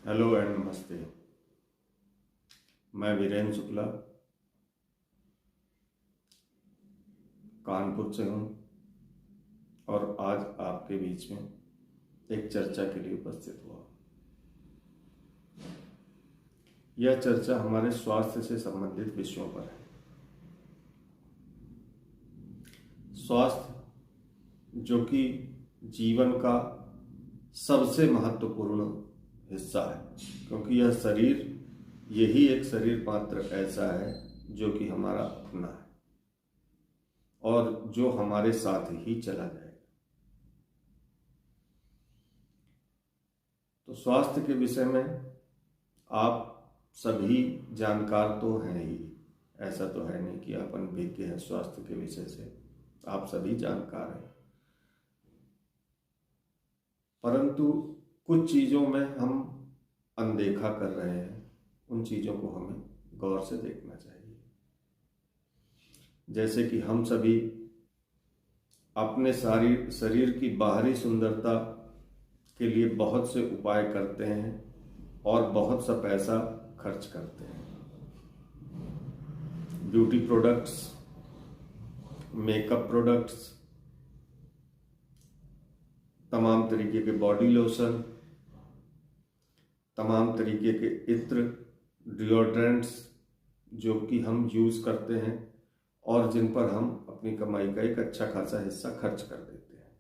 Hello and नमस्ते। मैं वीरेंद्र शुक्ला कानपुर से हूँ और आज आपके बीच में एक चर्चा के लिए उपस्थित हुआ। यह चर्चा हमारे स्वास्थ्य से संबंधित विषयों पर है। स्वास्थ्य जो कि जीवन का सबसे महत्वपूर्ण हिस्सा है, क्योंकि यही एक शरीर मात्र ऐसा है जो कि हमारा अपना है और जो हमारे साथ ही चला जाएगा। तो स्वास्थ्य के विषय में आप सभी जानकार तो हैं ही, ऐसा तो है नहीं कि आप अनभिज्ञ हैं स्वास्थ्य के विषय से, आप सभी जानकार हैं। परंतु कुछ चीज़ों में हम अनदेखा कर रहे हैं, उन चीज़ों को हमें गौर से देखना चाहिए। जैसे कि हम सभी अपने शरीर की बाहरी सुंदरता के लिए बहुत से उपाय करते हैं और बहुत सा पैसा खर्च करते हैं। ब्यूटी प्रोडक्ट्स, मेकअप प्रोडक्ट्स, तमाम तरीके के बॉडी लोशन, तमाम तरीके के इत्र, डिओड्रेंट्स जो कि हम यूज़ करते हैं और जिन पर हम अपनी कमाई का एक अच्छा खासा हिस्सा खर्च कर देते हैं।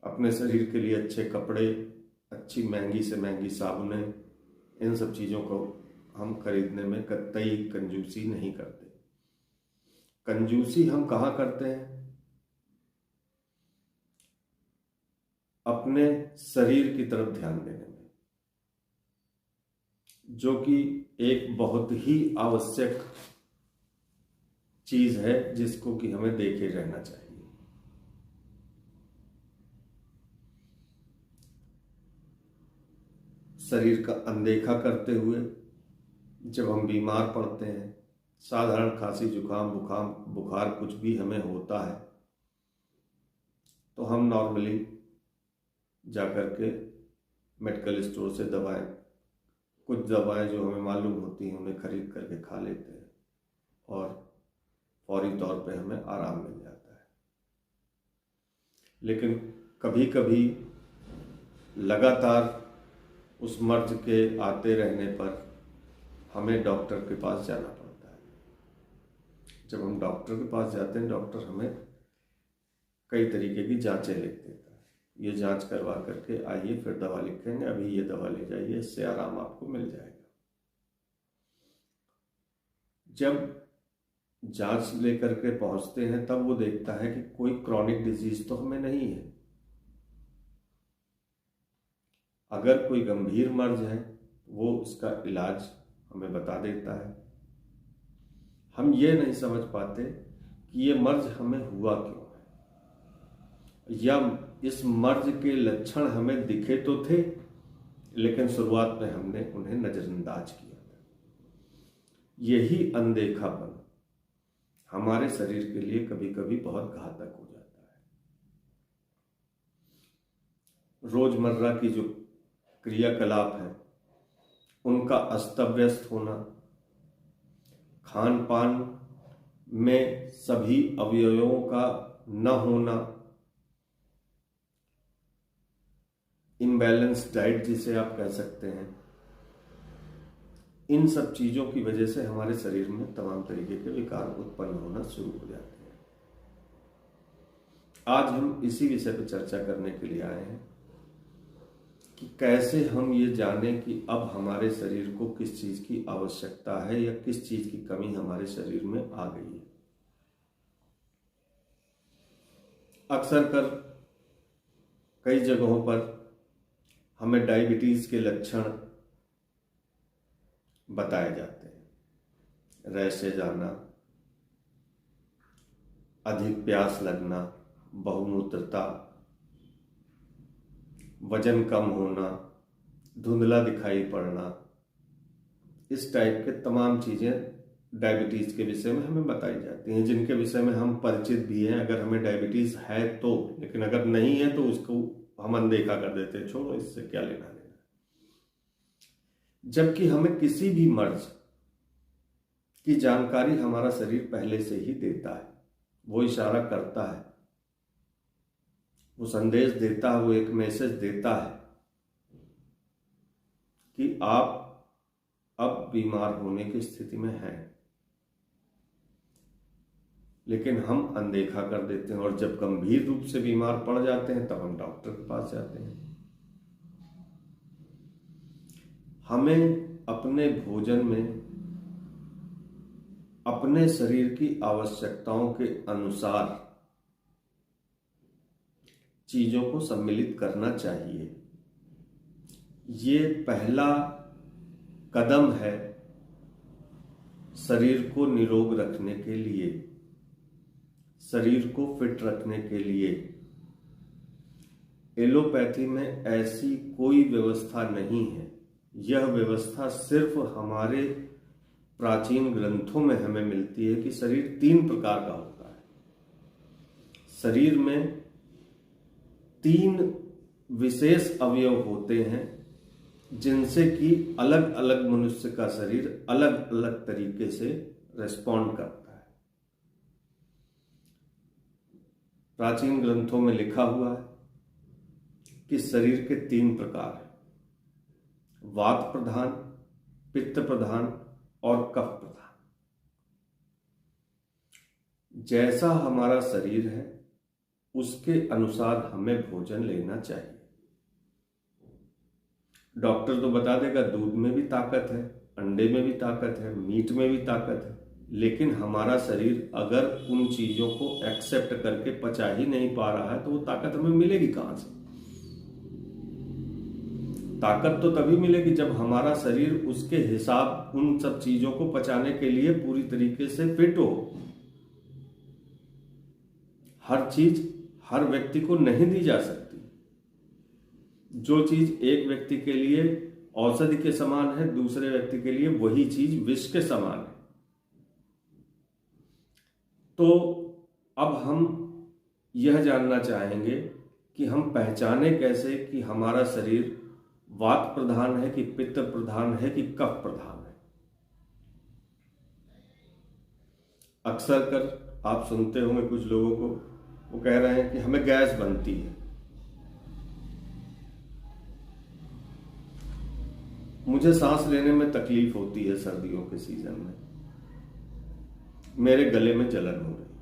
अपने शरीर के लिए अच्छे कपड़े, अच्छी महंगी से महंगी साबुनें, इन सब चीज़ों को हम खरीदने में कतई कंजूसी नहीं करते। कंजूसी हम कहाँ करते हैं? अपने शरीर की तरफ ध्यान देने में, जो कि एक बहुत ही आवश्यक चीज है जिसको कि हमें देखे रहना चाहिए। शरीर का अनदेखा करते हुए जब हम बीमार पड़ते हैं, साधारण खांसी जुकाम बुखार कुछ भी हमें होता है, तो हम नॉर्मली जाकर के मेडिकल स्टोर से कुछ दवाएं जो हमें मालूम होती हैं उन्हें खरीद करके खा लेते हैं और फौरी तौर पे हमें आराम मिल जाता है। लेकिन कभी कभी लगातार उस मर्ज के आते रहने पर हमें डॉक्टर के पास जाना पड़ता है। जब हम डॉक्टर के पास जाते हैं, डॉक्टर हमें कई तरीके की जांचें लिख देता है। ये जांच करवा करके आइए, फिर दवा लिखेंगे, अभी ये दवा ले जाइए, इससे आराम आपको मिल जाएगा। जब जांच लेकर के पहुंचते हैं तब वो देखता है कि कोई क्रॉनिक डिजीज तो हमें नहीं है। अगर कोई गंभीर मर्ज है वो उसका इलाज हमें बता देता है। हम ये नहीं समझ पाते कि ये मर्ज हमें हुआ क्यों है, या इस मर्ज के लक्षण हमें दिखे तो थे लेकिन शुरुआत में हमने उन्हें नजरअंदाज किया था। यही अनदेखापन हमारे शरीर के लिए कभी कभी बहुत घातक हो जाता है। रोजमर्रा की जो क्रियाकलाप है उनका अस्त व्यस्त होना, खान पान में सभी अवयवों का न होना, इम्बैलेंस डाइट जिसे आप कह सकते हैं, इन सब चीजों की वजह से हमारे शरीर में तमाम तरीके के विकार उत्पन्न होना शुरू हो जाते हैं। आज हम इसी विषय पर चर्चा करने के लिए आए हैं कि कैसे हम ये जानें कि अब हमारे शरीर को किस चीज की आवश्यकता है या किस चीज की कमी हमारे शरीर में आ गई है। अक्सर कर कई जगहों पर हमें डायबिटीज के लक्षण बताए जाते हैं। रैशेज आना, अधिक प्यास लगना, बहुमूत्रता, वजन कम होना, धुंधला दिखाई पड़ना, इस टाइप के तमाम चीजें डायबिटीज के विषय में हमें बताई जाती हैं, जिनके विषय में हम परिचित भी हैं अगर हमें डायबिटीज है तो। लेकिन अगर नहीं है तो उसको हम अनदेखा कर देते हैं, छोड़ो, इससे क्या लेना देना। जबकि हमें किसी भी मर्ज की जानकारी हमारा शरीर पहले से ही देता है। वो इशारा करता है, वो संदेश देता है, वो एक मैसेज देता है कि आप अब बीमार होने की स्थिति में हैं, लेकिन हम अनदेखा कर देते हैं और जब गंभीर रूप से बीमार पड़ जाते हैं तब हम डॉक्टर के पास जाते हैं। हमें अपने भोजन में अपने शरीर की आवश्यकताओं के अनुसार चीजों को सम्मिलित करना चाहिए। ये पहला कदम है शरीर को निरोग रखने के लिए, शरीर को फिट रखने के लिए। एलोपैथी में ऐसी कोई व्यवस्था नहीं है। यह व्यवस्था सिर्फ हमारे प्राचीन ग्रंथों में हमें मिलती है कि शरीर 3 प्रकार का होता है। शरीर में 3 विशेष अवयव होते हैं जिनसे कि अलग अलग मनुष्य का शरीर अलग अलग तरीके से रिस्पॉन्ड करता है। प्राचीन ग्रंथों में लिखा हुआ है कि शरीर के 3 प्रकार हैं, वात प्रधान, पित्त प्रधान और कफ प्रधान। जैसा हमारा शरीर है उसके अनुसार हमें भोजन लेना चाहिए। डॉक्टर तो बता देगा दूध में भी ताकत है, अंडे में भी ताकत है, मीट में भी ताकत है, लेकिन हमारा शरीर अगर उन चीजों को एक्सेप्ट करके पचा ही नहीं पा रहा है तो वो ताकत हमें मिलेगी कहां से? ताकत तो तभी मिलेगी जब हमारा शरीर उसके हिसाब उन सब चीजों को पचाने के लिए पूरी तरीके से फिट हो। हर चीज हर व्यक्ति को नहीं दी जा सकती। जो चीज एक व्यक्ति के लिए औषधि के समान है, दूसरे व्यक्ति के लिए वही चीज विष के समान है। तो अब हम यह जानना चाहेंगे कि हम पहचाने कैसे कि हमारा शरीर वात प्रधान है कि पित्त प्रधान है कि कफ प्रधान है। अक्सर कर आप सुनते होंगे कुछ लोगों को, वो कह रहे हैं कि हमें गैस बनती है। मुझे सांस लेने में तकलीफ होती है सर्दियों के सीजन में, मेरे गले में जलन हो रही।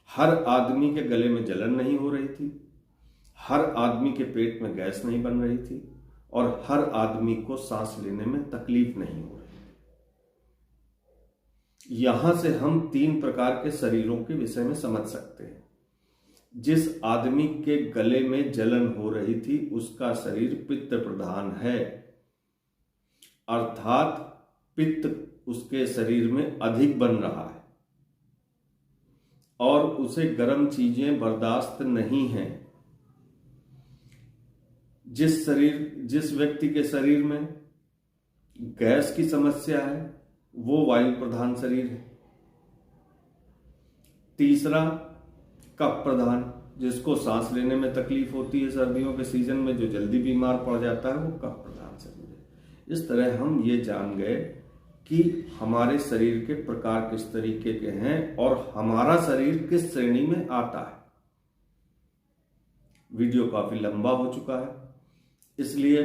हर आदमी के गले में जलन नहीं हो रही थी, हर आदमी के पेट में गैस नहीं बन रही थी और हर आदमी को सांस लेने में तकलीफ नहीं हो रही थी। यहां से हम 3 प्रकार के शरीरों के विषय में समझ सकते हैं। जिस आदमी के गले में जलन हो रही थी उसका शरीर पित्त प्रधान है, अर्थात पित्त उसके शरीर में अधिक बन रहा है और उसे गर्म चीजें बर्दाश्त नहीं हैं। जिस व्यक्ति के शरीर में गैस की समस्या है वो वायु प्रधान शरीर है। तीसरा कफ प्रधान, जिसको सांस लेने में तकलीफ होती है सर्दियों के सीजन में, जो जल्दी बीमार पड़ जाता है, वो कफ प्रधान शरीर है। इस तरह हम ये जान गए कि हमारे शरीर के प्रकार किस तरीके के हैं और हमारा शरीर किस श्रेणी में आता है। वीडियो काफी लंबा हो चुका है, इसलिए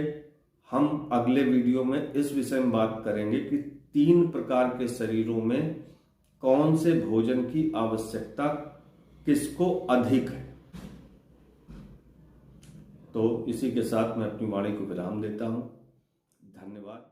हम अगले वीडियो में इस विषय में बात करेंगे कि 3 प्रकार के शरीरों में कौन से भोजन की आवश्यकता किसको अधिक है। तो इसी के साथ मैं अपनी वाणी को विराम देता हूं। धन्यवाद।